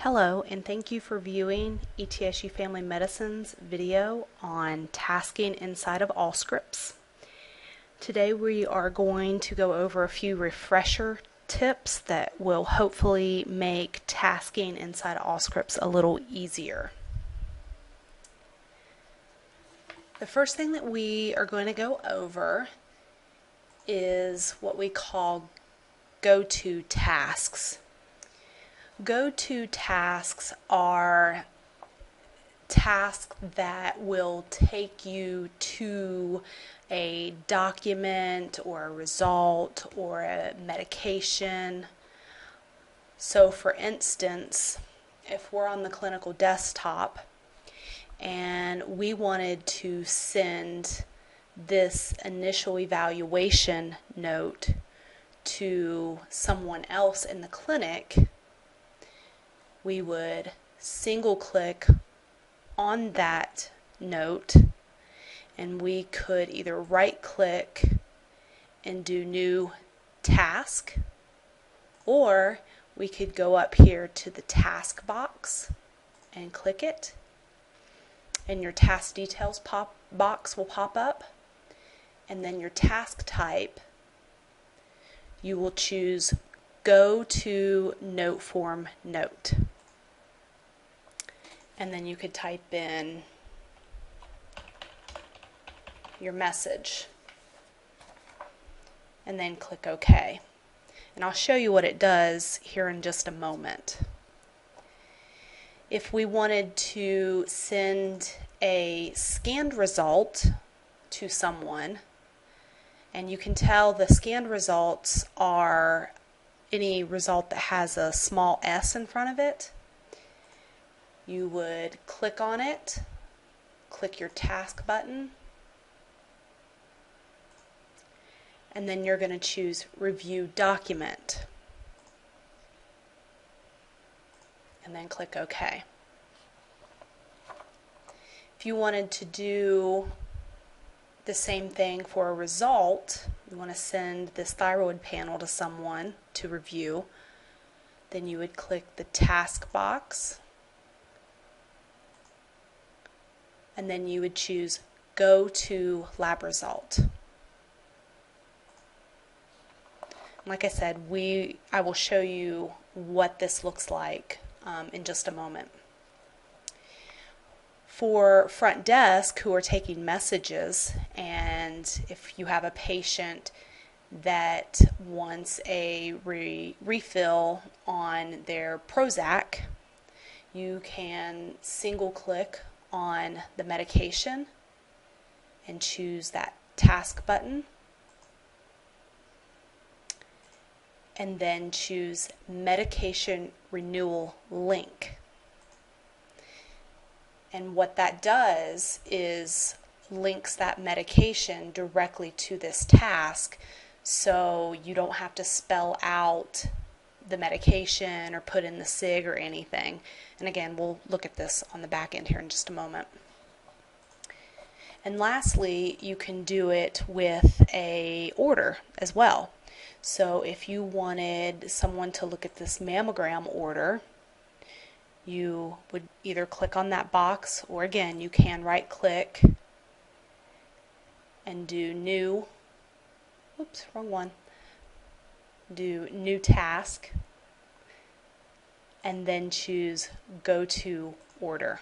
Hello, and thank you for viewing ETSU Family Medicine's video on tasking inside of Allscripts. Today we are going to go over a few refresher tips that will hopefully make tasking inside of Allscripts a little easier. The first thing that we are going to go over is what we call go-to tasks. Go-to tasks are tasks that will take you to a document or a result or a medication. So for instance, if we're on the clinical desktop and we wanted to send this initial evaluation note to someone else in the clinic, we would single click on that note and we could either right click and do new task, or we could go up here to the task box and click it and your task details box will pop up, and then your task type, you will choose go to note form note, and then you could type in your message and then click OK. And I'll show you what it does here in just a moment. If we wanted to send a scanned result to someone, and you can tell the scanned results are any result that has a small s in front of it, you would click on it, click your task button, and then you're going to choose Review Document, and then click OK. If you wanted to do the same thing for a result, you want to send this thyroid panel to someone to review, then you would click the task box, and then you would choose Go to Lab Result. Like I said, I will show you what this looks like in just a moment. For front desk who are taking messages, and if you have a patient that wants a refill on their Prozac, you can single click on the medication and choose that task button, and then choose Medication Renewal Link. And what that does is links that medication directly to this task, so you don't have to spell out the medication or put in the SIG or anything. And again, we'll look at this on the back end here in just a moment. And lastly, you can do it with a order as well. So if you wanted someone to look at this mammogram order, you would either click on that box, or again, you can right click and do new, oops, wrong one, do new task, and then choose Go to Order,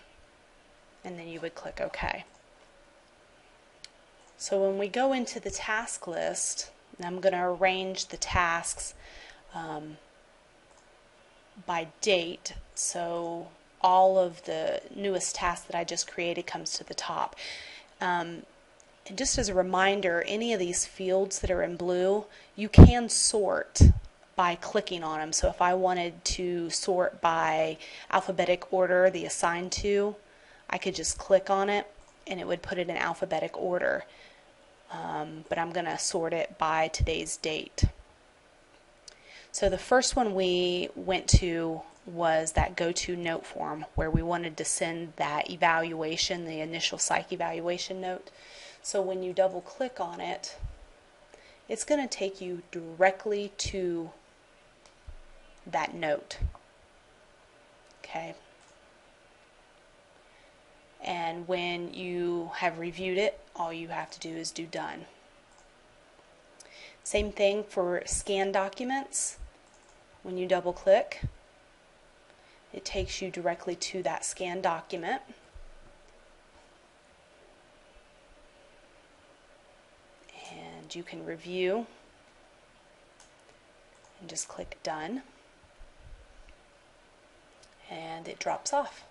and then you would click OK. So when we go into the task list, I'm going to arrange the tasks by date, so all of the newest tasks that I just created comes to the top. And just as a reminder, any of these fields that are in blue, you can sort by clicking on them. So if I wanted to sort by alphabetic order, the assigned to, I could just click on it and it would put it in alphabetic order. But I'm going to sort it by today's date. So the first one we went to was that go to note form, where we wanted to send that evaluation, the initial psych evaluation note. So when you double click on it, it's going to take you directly to that note. Okay. And when you have reviewed it, all you have to do is do done. Same thing for scan documents. When you double click, it takes you directly to that scanned document. And you can review and just click done. And it drops off.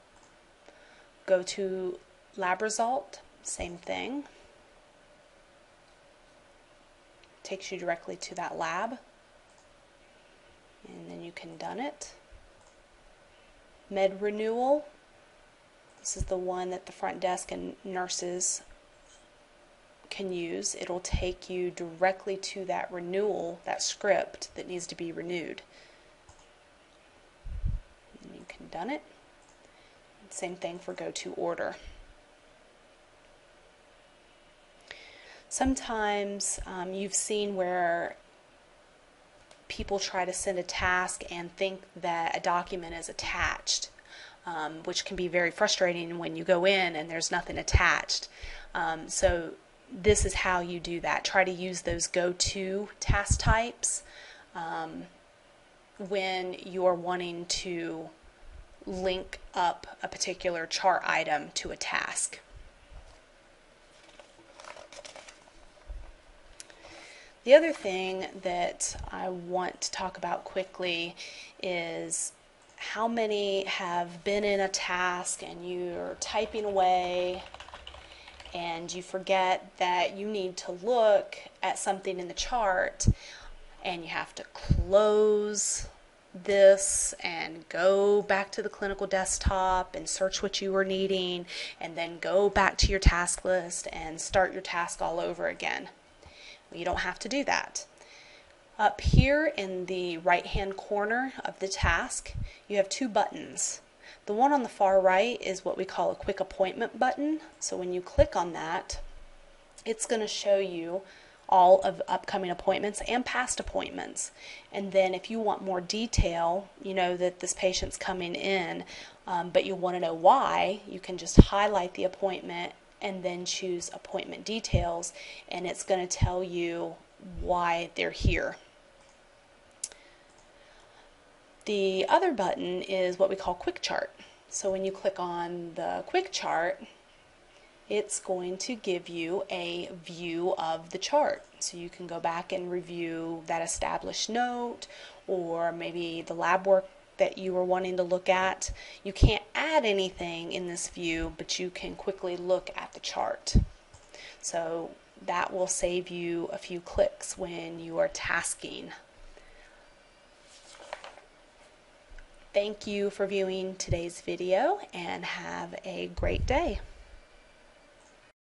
Go to lab result, same thing. Takes you directly to that lab. And then you can done it. Med renewal. This is the one that the front desk and nurses can use. It'll take you directly to that renewal, that script that needs to be renewed. And you can done it. Same thing for go to order. Sometimes you've seen where people try to send a task and think that a document is attached, which can be very frustrating when you go in and there's nothing attached. So this is how you do that. Try to use those go-to task types when you're wanting to link up a particular chart item to a task. The other thing that I want to talk about quickly is how many have been in a task and you're typing away and you forget that you need to look at something in the chart and you have to close this and go back to the clinical desktop and search what you were needing and then go back to your task list and start your task all over again. You don't have to do that. Up here in the right hand corner of the task, you have two buttons. The one on the far right is what we call a quick appointment button. So when you click on that, it's going to show you all of upcoming appointments and past appointments. And then if you want more detail, you know that this patient's coming in, but you want to know why, you can just highlight the appointment and then choose appointment details, and it's going to tell you why they're here. The other button is what we call quick chart. So when you click on the quick chart, it's going to give you a view of the chart. So you can go back and review that established note or maybe the lab work that you were wanting to look at. You can't add anything in this view, but you can quickly look at the chart. So that will save you a few clicks when you are tasking. Thank you for viewing today's video and have a great day.